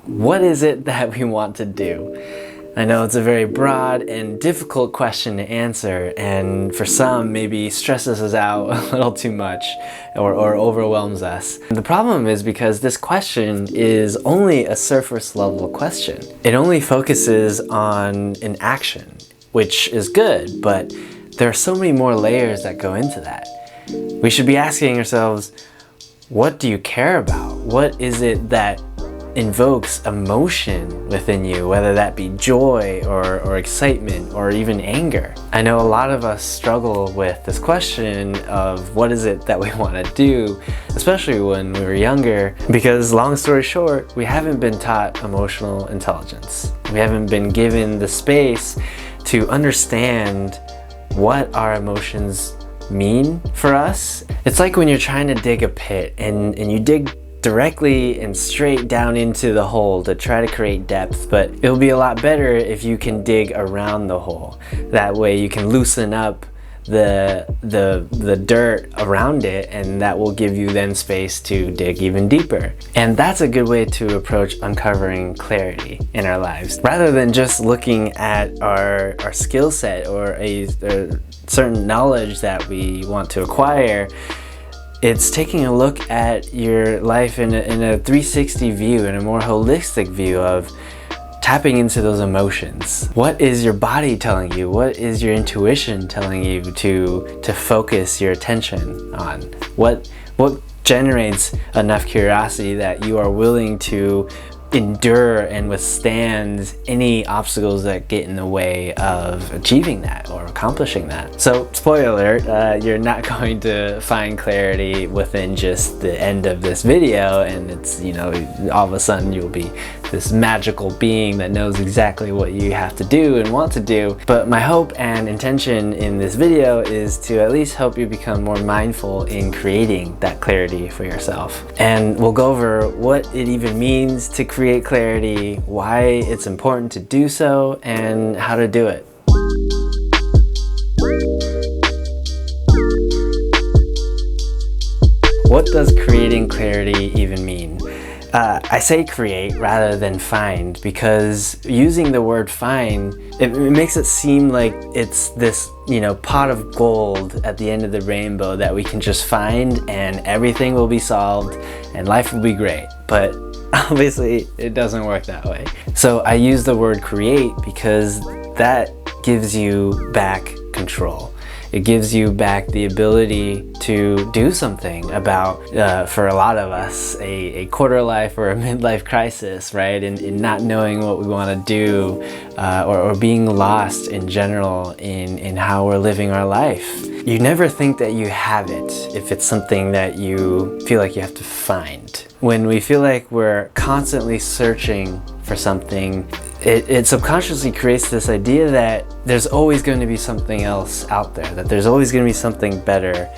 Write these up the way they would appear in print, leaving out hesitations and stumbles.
What is it that we want to do? I know it's a very broad and difficult question to answer, and for some maybe stresses us out a little too much or overwhelms us. The problem is because this question is only a surface level question. It only focuses on an action, which is good, but there are so many more layers that go into that. We should be asking ourselves, what do you care about? What is it that invokes emotion within you, whether that be joy or excitement or even anger? I know a lot of us struggle with this question of what is it that we want to do, especially when we were younger, because long story short, we haven't been taught emotional intelligence. We haven't been given the space to understand what our emotions mean for us. It's like when you're trying to dig a pit and you dig directly and straight down into the hole to try to create depth, but it'll be a lot better if you can dig around the hole. That way you can loosen up the dirt around it, and that will give you then space to dig even deeper. And that's a good way to approach uncovering clarity in our lives. Rather than just looking at our skill set or a certain knowledge that we want to acquire, it's taking a look at your life in a 360 view, in a more holistic view of tapping into those emotions. What is your body telling you? What is your intuition telling you to focus your attention on? What generates enough curiosity that you are willing to endure and withstand any obstacles that get in the way of achieving that or accomplishing that? So, spoiler alert, you're not going to find clarity within just the end of this video, and it's, all of a sudden you'll be this magical being that knows exactly what you have to do and want to do. But my hope and intention in this video is to at least help you become more mindful in creating that clarity for yourself. And we'll go over what it even means to create clarity, why it's important to do so, and how to do it. What does creating clarity even mean? I say create rather than find, because using the word find, it makes it seem like it's this, pot of gold at the end of the rainbow that we can just find and everything will be solved and life will be great. But obviously it doesn't work that way. So I use the word create because that gives you back control. It gives you back the ability to do something about, for a lot of us, a quarter life or a midlife crisis, right? In not knowing what we want to do, or being lost in general in how we're living our life. You never think that you have it if it's something that you feel like you have to find. When we feel like we're constantly searching for something, it subconsciously creates this idea that there's always going to be something else out there, that there's always going to be something better,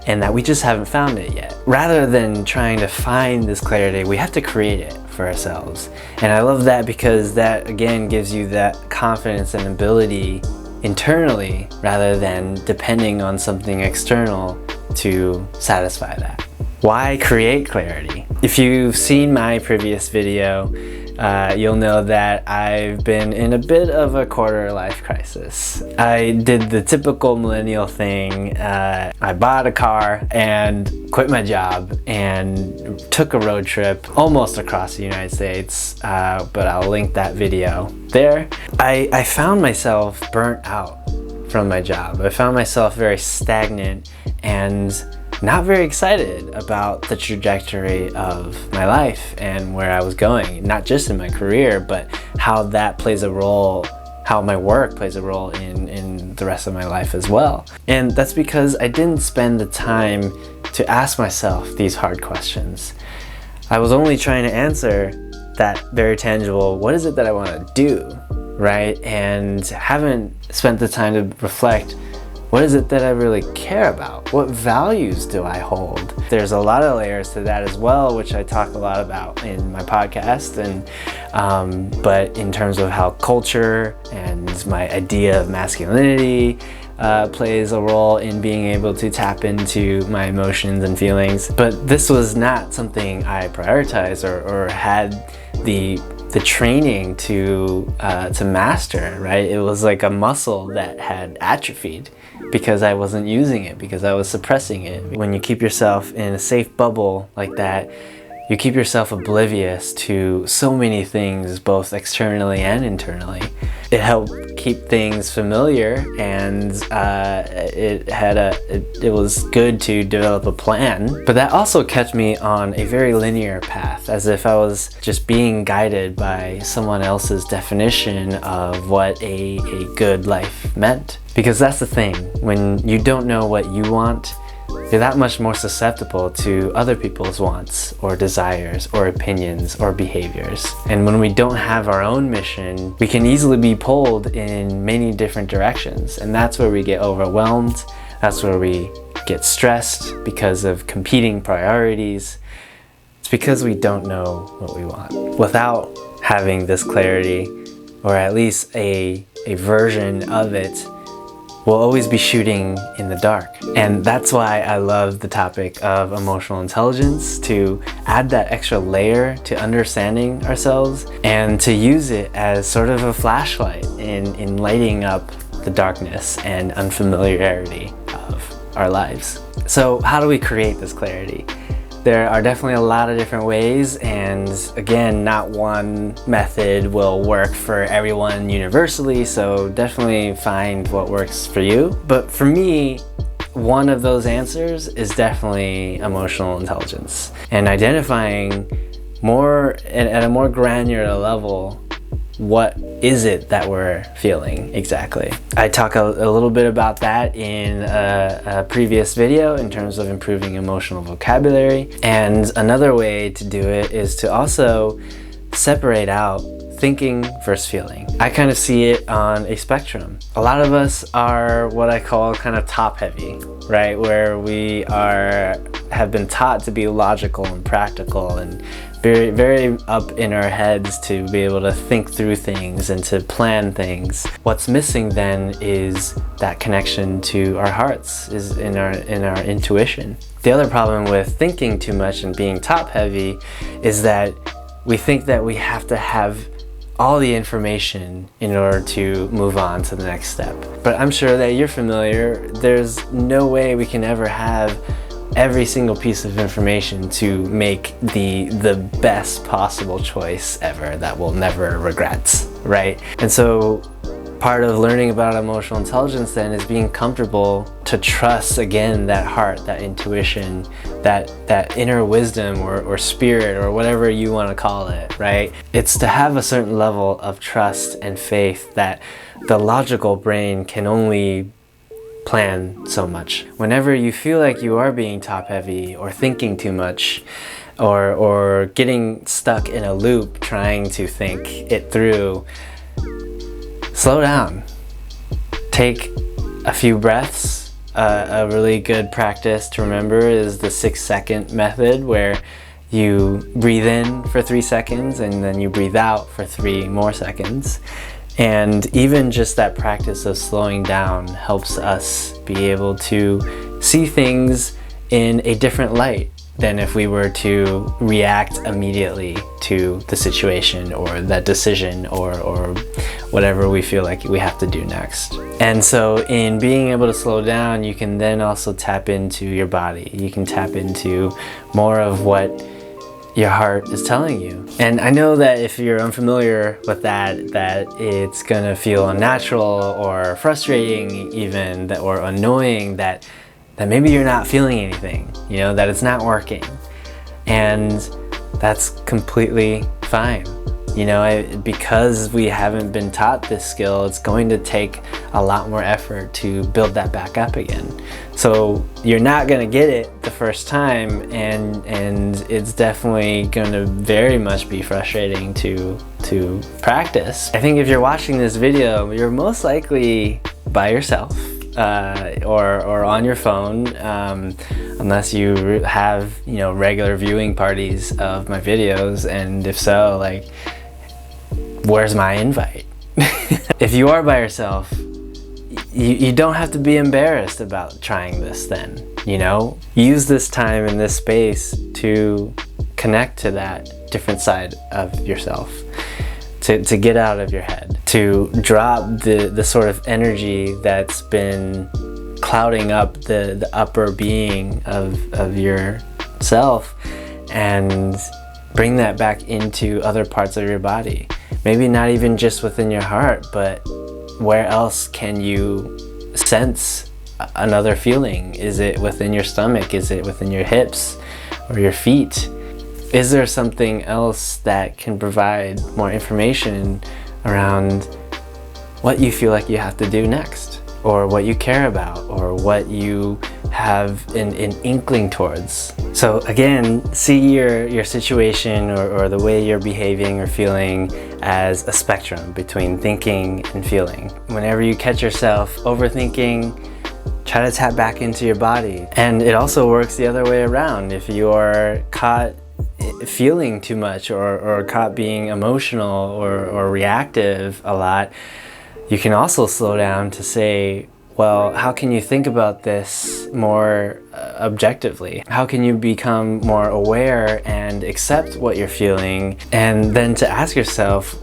and that we just haven't found it yet. Rather than trying to find this clarity, we have to create it for ourselves. And I love that because that, again, gives you that confidence and ability internally rather than depending on something external to satisfy that. Why create clarity? If you've seen my previous video, you'll know that I've been in a bit of a quarter life crisis. I did the typical millennial thing. I bought a car and quit my job and took a road trip almost across the United States, but I'll link that video there. I found myself burnt out from my job. I found myself very stagnant and not very excited about the trajectory of my life and where I was going, not just in my career, but how that plays a role, how my work plays a role in the rest of my life as well. And that's because I didn't spend the time to ask myself these hard questions. I was only trying to answer that very tangible, what is it that I want to do, right? And haven't spent the time to reflect, what is it that I really care about? What values do I hold? There's a lot of layers to that as well, which I talk a lot about in my podcast. And but in terms of how culture and my idea of masculinity plays a role in being able to tap into my emotions and feelings. But this was not something I prioritized or had the the training to master, right? It was like a muscle that had atrophied because I wasn't using it, because I was suppressing it. When you keep yourself in a safe bubble like that, you keep yourself oblivious to so many things, both externally and internally. It helped keep things familiar, and it was good to develop a plan. But that also kept me on a very linear path, as if I was just being guided by someone else's definition of what a good life meant. Because that's the thing, when you don't know what you want, you're that much more susceptible to other people's wants or desires or opinions or behaviors. And when we don't have our own mission, we can easily be pulled in many different directions. And that's where we get overwhelmed. That's where we get stressed because of competing priorities. It's because we don't know what we want. Without having this clarity, or at least a version of it, we'll always be shooting in the dark. And that's why I love the topic of emotional intelligence, to add that extra layer to understanding ourselves and to use it as sort of a flashlight in lighting up the darkness and unfamiliarity of our lives. So how do we create this clarity? There are definitely a lot of different ways, and again, not one method will work for everyone universally, so definitely find what works for you. But for me, one of those answers is definitely emotional intelligence, and identifying more at a more granular level, what is it that we're feeling exactly? I talk a little bit about that in a previous video in terms of improving emotional vocabulary. And another way to do it is to also separate out thinking versus feeling. I kind of see it on a spectrum. A lot of us are what I call kind of top heavy, right? Where we have been taught to be logical and practical and very, very up in our heads to be able to think through things and to plan things. What's missing then is that connection to our hearts, is in our intuition. The other problem with thinking too much and being top heavy is that we think that we have to have all the information in order to move on to the next step. But I'm sure that you're familiar, there's no way we can ever have every single piece of information to make the best possible choice ever that we'll never regret, right? And so part of learning about emotional intelligence then is being comfortable to trust, again, that heart, that intuition, that inner wisdom or spirit or whatever you want to call it, right? It's to have a certain level of trust and faith that the logical brain can only plan so much. Whenever you feel like you are being top heavy or thinking too much or getting stuck in a loop trying to think it through, slow down. Take a few breaths. A really good practice to remember is the 6-second method, where you breathe in for 3 seconds and then you breathe out for 3 more seconds. And even just that practice of slowing down helps us be able to see things in a different light than if we were to react immediately to the situation or that decision or whatever we feel like we have to do next. And so in being able to slow down, you can then also tap into your body. You can tap into more of what your heart is telling you. And I know that if you're unfamiliar with that it's gonna feel unnatural or frustrating even, or annoying that maybe you're not feeling anything, that it's not working. And that's completely fine. Because we haven't been taught this skill, it's going to take a lot more effort to build that back up again. So you're not going to get it the first time, and it's definitely going to very much be frustrating to practice. I think if you're watching this video, you're most likely by yourself. Or on your phone, unless you have regular viewing parties of my videos, and if so, like, where's my invite? If you are by yourself, you don't have to be embarrassed about trying this then, use this time in this space to connect to that different side of yourself. to get out of your head, to drop the sort of energy that's been clouding up the upper being of yourself, and bring that back into other parts of your body. Maybe not even just within your heart, but where else can you sense another feeling? Is it within your stomach? Is it within your hips or your feet? Is there something else that can provide more information around what you feel like you have to do next, or what you care about, or what you have an inkling towards? So again, see your situation or the way you're behaving or feeling as a spectrum between thinking and feeling. Whenever you catch yourself overthinking, try to tap back into your body. And it also works the other way around. If you're caught feeling too much, or caught being emotional or reactive a lot, you can also slow down to say, well, how can you think about this more objectively? How can you become more aware and accept what you're feeling? And then to ask yourself,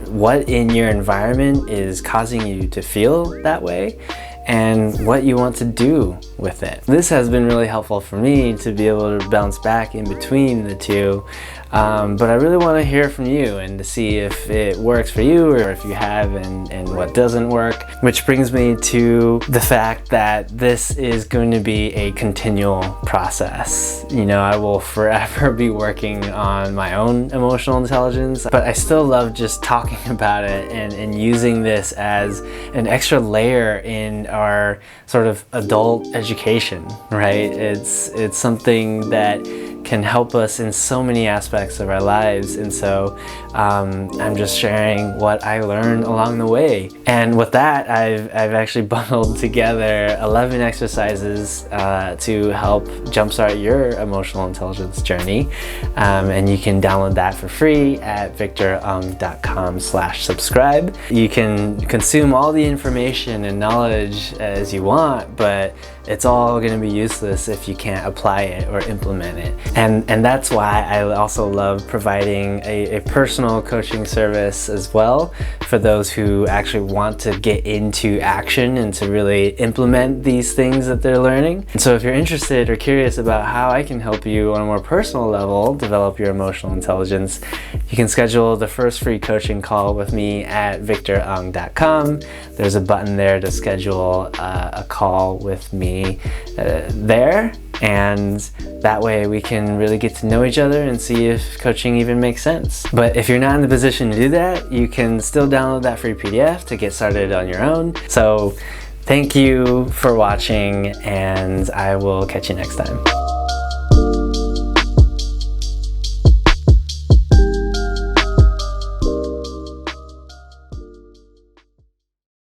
what in your environment is causing you to feel that way, and what you want to do with it. This has been really helpful for me to be able to bounce back in between the two, but I really want to hear from you and to see if it works for you, or if you have and what doesn't work. Which brings me to the fact that this is going to be a continual process. You know, I will forever be working on my own emotional intelligence, but I still love just talking about it and using this as an extra layer in our sort of adult education, right? It's something that can help us in so many aspects of our lives, and so I'm just sharing what I learned along the way. And with that, I've actually bundled together 11 exercises to help jumpstart your emotional intelligence journey, and you can download that for free at victorung.com/subscribe. You can consume all the information and knowledge as you want, but it's all going to be useless if you can't apply it or implement it. And that's why I also love providing a personal coaching service as well, for those who actually want to get into action and to really implement these things that they're learning. And so if you're interested or curious about how I can help you on a more personal level develop your emotional intelligence, you can schedule the first free coaching call with me at victorung.com. There's a button there to schedule a call with me there, and that way we can really get to know each other and see if coaching even makes sense. But if you're not in the position to do that, you can still download that free PDF to get started on your own. So thank you for watching, and I will catch you next time.